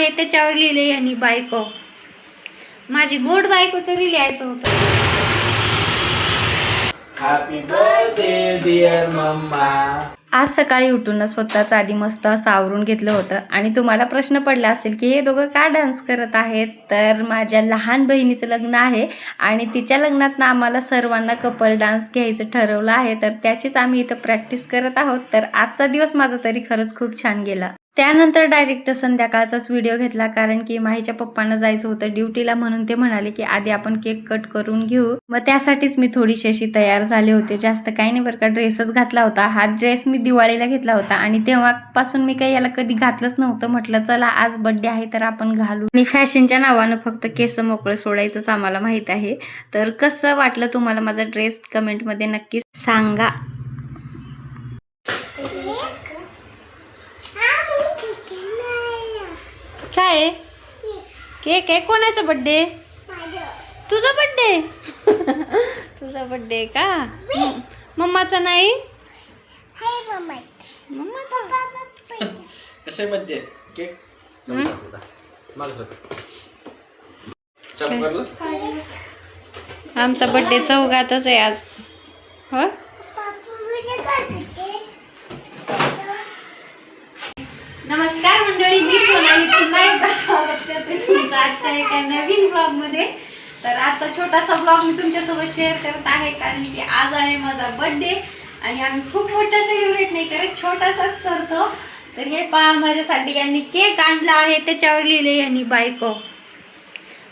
आहे त्याच्यावर लिहिले यांनी बायको. माझी गोड बायको तरी लिहायचं होतं. Happy birthday dear mama. आज सकाळी उठून स्वतःच आधी मस्त असं आवरून घेतलं होतं. आणि तुम्हाला प्रश्न पडला असेल की हे दोघं का डान्स करत आहेत, तर माझ्या लहान बहिणीचं लग्न आहे आणि तिच्या लग्नात ना आम्हाला सर्वांना कपल डान्स घ्यायचं ठरवलं आहे, तर त्याचीच आम्ही इथं प्रॅक्टिस करत आहोत. तर आजचा दिवस माझा तरी खरंच खूप छान गेला. त्यानंतर डायरेक्ट संध्याकाळचाच व्हिडिओ घेतला, कारण की माहीच्या पप्पांना जायचं होतं ड्युटीला, म्हणून ते म्हणाले की आधी आपण केक कट करून घेऊ. मग त्यासाठीच मी थोडीशी अशी तयार झाले होते. जास्त काही नाही बरं का, ड्रेसच घातला होता. हा ड्रेस मी दिवाळीला घेतला होता आणि तेव्हापासून मी काही याला कधी घातलंच नव्हतं. म्हटलं चला आज बर्थडे आहे तर आपण घालू. आणि फॅशनच्या नावानं फक्त केस मोकळं सोडायचंच आम्हाला माहीत आहे. तर कसं वाटलं तुम्हाला माझा ड्रेस कमेंटमध्ये नक्की सांगा. काय केक आहे? कोणाचा बर्थडे? तुझा बर्थडे? तुझा बर्थडे का? मम्माचा नाही? मम्माचा. कसे बर्थडे केक आमचा बर्थडे चौघातच आहे आज. हो. नमस्कार मंडळी, मी सोनाली पुन्हा एकदा स्वागत करते तुमचं आजच्या एका नवीन ब्लॉग मध्ये. तर आजचा छोटासा ब्लॉग मी तुमच्यासोबत शेअर करत आहे, कारण की आज आहे माझा बर्थडे आणि आम्ही खूप मोठा सेलिब्रेट नाही करत, छोटासाच करतो. तर हे पहा, माझ्यासाठी यांनी केक आणला आहे, त्याच्यावर लिहिले यांनी बायको.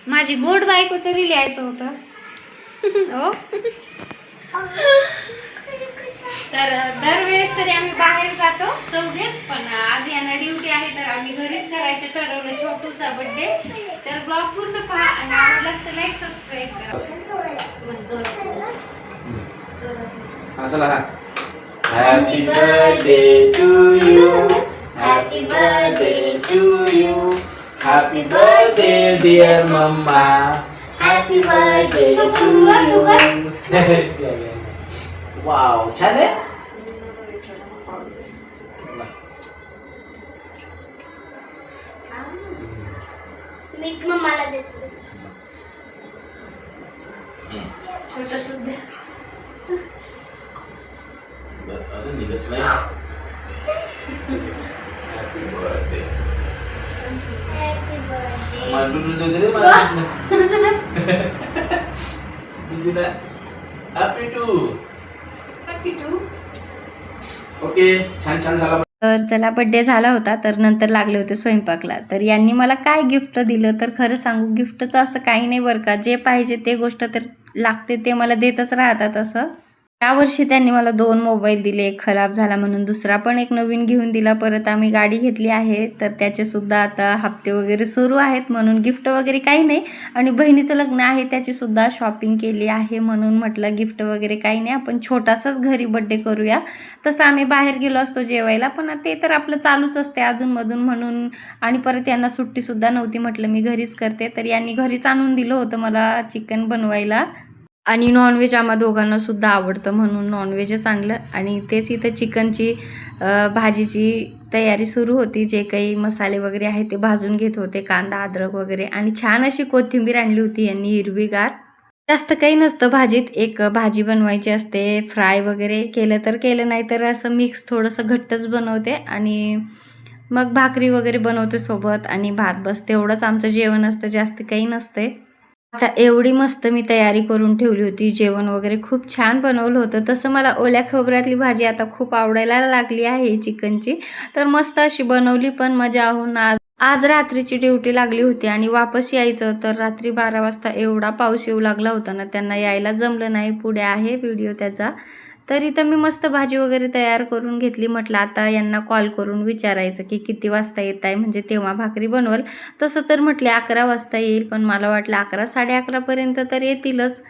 माझी गोड बायको तरी लिहायचं होतं. हो. तर दरवेळेस तरी आम्ही बाहेर जातो चौघेच, पण आज यांना ड्युटी आहे तर आम्ही घरीच करायचं ठरवलं छोटूसा बर्थडे. तर ब्लॉग पूर्ण पहा आणि आवडल्यास तर लाईक सबस्क्राईब करा. चला. Happy birthday to you, happy birthday to you, happy birthday dear mama, happy birthday to you. Wow, छान आहे. मीच मम्माला देते. छोटसच द्या. Happy birthday. Happy birthday. Happy to. Happy to. Okay, छान छान झाला. तर चला, बड्डे झाला होता तर नंतर लागले होते स्वयंपाकला. तर यांनी मला काय गिफ्ट दिलं, तर खरं सांगू गिफ्टचं असं काही नाही बरं का, जे पाहिजे ते गोष्ट तर लागते ते मला देतच राहतात. असं यावर्षी त्यांनी मला 2 मोबाईल दिले, एक खराब झाला म्हणून दुसरा पण एक नवीन घेऊन दिला. परत आम्ही गाडी घेतली आहे तर त्याचे सुद्धा आता हप्ते वगैरे सुरू आहेत, म्हणून गिफ्ट वगैरे काही नाही. आणि बहिणीचं लग्न आहे त्याची सुद्धा शॉपिंग केली आहे, म्हणून म्हटलं गिफ्ट वगैरे काही नाही, आपण छोटासाच घरी बड्डे करूया. तसं आम्ही बाहेर गेलो असतो जेवायला, पण ते तर आपलं चालूच असते अधूनमधून, म्हणून. आणि परत यांना सुट्टीसुद्धा नव्हती, म्हटलं मी घरीच करते. तर यांनी घरीच आणून दिलं होतं मला चिकन बनवायला. आणि नॉनव्हेज आम्हा दोघांना सुद्धा आवडतं, म्हणून नॉनव्हेजच आणलं. आणि तेच इथं चिकनची भाजीची तयारी सुरू होती. जे काही मसाले वगैरे आहेत ते भाजून घेत होते, कांदा अद्रक वगैरे. आणि छान अशी कोथिंबीर आणली होती यांनी हिरवीगार. जास्त काही नसतं भाजीत, एक भाजी बनवायची असते, फ्राय वगैरे केलं तर केलं, नाही तर असं मिक्स थोडंसं घट्टच बनवते. आणि मग भाकरी वगैरे बनवते सोबत आणि भात, बस तेवढंच आमचं जेवण असतं, जास्त काही नसते. आता एवढी मस्त मी तयारी करून ठेवली होती, जेवण वगैरे खूप छान बनवलं होतं. तसं मला ओल्या खोबऱ्यातली भाजी आता खूप आवडायला लागली आहे चिकनची, तर मस्त अशी बनवली. पण मजा होऊन आज रात्रीची ड्युटी लागली होती आणि वापस यायचं, तर रात्री 12 वाजता एवढा पाऊस येऊ लागला होता ना, त्यांना यायला जमलं नाही. पुढे आहे व्हिडिओ त्याचा. तर इथं मी मस्त भाजी वगैरे तयार करून घेतली. म्हटलं आता यांना कॉल करून विचारायचं की किती वाजता येत आहे, म्हणजे तेव्हा भाकरी बनवल. तसं तर म्हटले 11 वाजता येईल, पण मला वाटलं 11 साडे 11 पर्यंत तर येतीलच,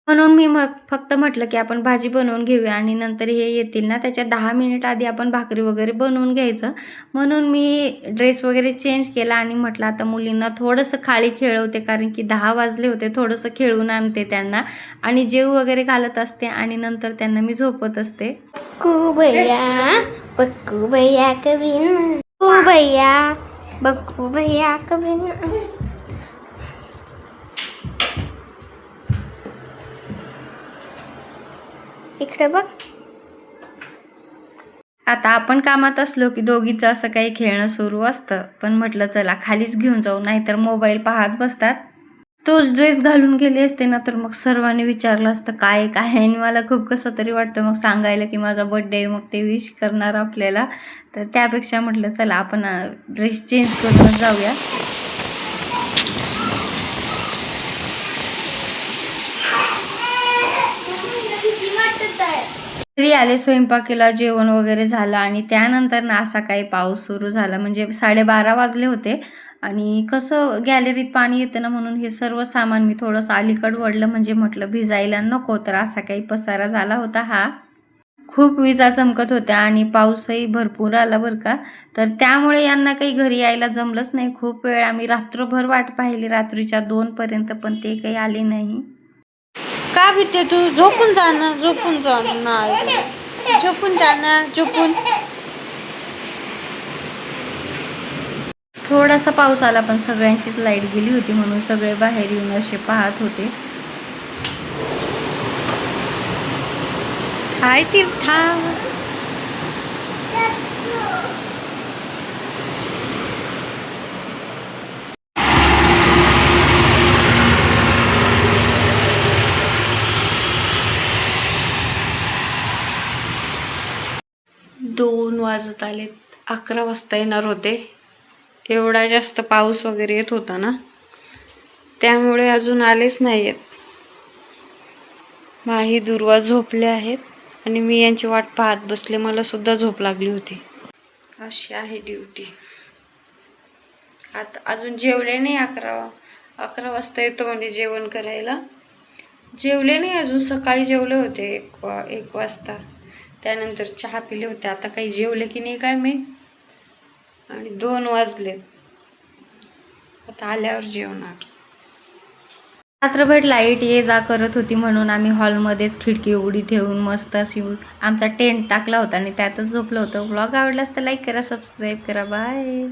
म्हणून मी फक्त म्हटलं की आपण भाजी बनवून घेऊया आणि नंतर हे येतील ना त्याच्या 10 मिनिट आधी आपण भाकरी वगैरे बनवून घ्यायचं. म्हणून मी ड्रेस वगैरे चेंज केला आणि म्हटलं आता मुलींना थोडंसं खाली खेळवते, कारण की 10 वाजले होते, थोडंसं खेळून आणते त्यांना आणि जेव वगैरे घालत असते आणि नंतर त्यांना मी झोपत असते. पक्कू भैया कभी पक्कू भैया बघू भैया कभी ना. इकडे बघ. आता आपण कामात असलो की दोघीचं असं काही खेळणं सुरू असतं, पण म्हटलं चला खालीच घेऊन जाऊ, नाहीतर मोबाईल पाहत बसतात. तोच ड्रेस घालून गेले असते ना तर मग सर्वांनी विचारलं असतं काय काय, आणि मला खूप कसं तरी वाटतं मग सांगायला की माझा बर्थडे, मग ते विश करणार आपल्याला. तर त्यापेक्षा म्हटलं चला आपण ड्रेस चेंज करूनच जाऊया. किती वाटत आहे. घरी आले, स्वयंपाक केला, जेवण वगैरे झालं आणि त्यानंतर ना असा काही पाऊस सुरू झाला. म्हणजे 12:30 वाजले होते आणि कसं गॅलरीत पाणी येतं ना, म्हणून हे सर्व सामान मी थोडंसं अलीकड वळलं, म्हणजे म्हटलं भिजायला नको. तर असा काही पसारा झाला होता हा. खूप विजा चमकत होत्या आणि पाऊसही भरपूर आला बरं का. तर त्यामुळे यांना काही घरी यायला जमलंच नाही. खूप वेळ आम्ही रात्रभर वाट पाहिली, रात्रीच्या 2 पर्यंत, पण ते काही आले नाही. का भीते तू? झोपून जा ना, झोपून जा ना, झोपून जा ना, झोपून. थोडासा पाऊस आला पण सगळ्यांचीच लाईट गेली होती, म्हणून सगळे बाहेर येऊन असे पाहत होते. हाय तीर्था. दोन वाजत आलेत, 11 वाजता येणार होते. एवढा जास्त पाऊस वगैरे येत होता ना, त्यामुळे अजून आलेच नाही आहेत. माही दुर्वा झोपले आहेत आणि मी यांची वाट पाहत बसले. मला सुद्धा झोप लागली होती. अशी आहे ड्युटी. आता अजून जेवले नाही. 11 वाजता येतो म्हणजे जेवण करायला. जेवले नाही अजून. सकाळी जेवले होते 1 वाजता, त्यानंतर चहा पिले होते. आता काही जेवले की नाही काय मी, आणि 2 वाजले. आता आल्यावर जेवणार. रात्रभर लाईट ये जा करत होती, म्हणून आम्ही हॉलमध्येच खिडकी उघडी ठेवून मस्त अशी आमचा टेंट टाकला होता आणि त्यातच झोपलो होतो. व्लॉग आवडलास तर लाईक करा, सबस्क्राईब करा. बाय.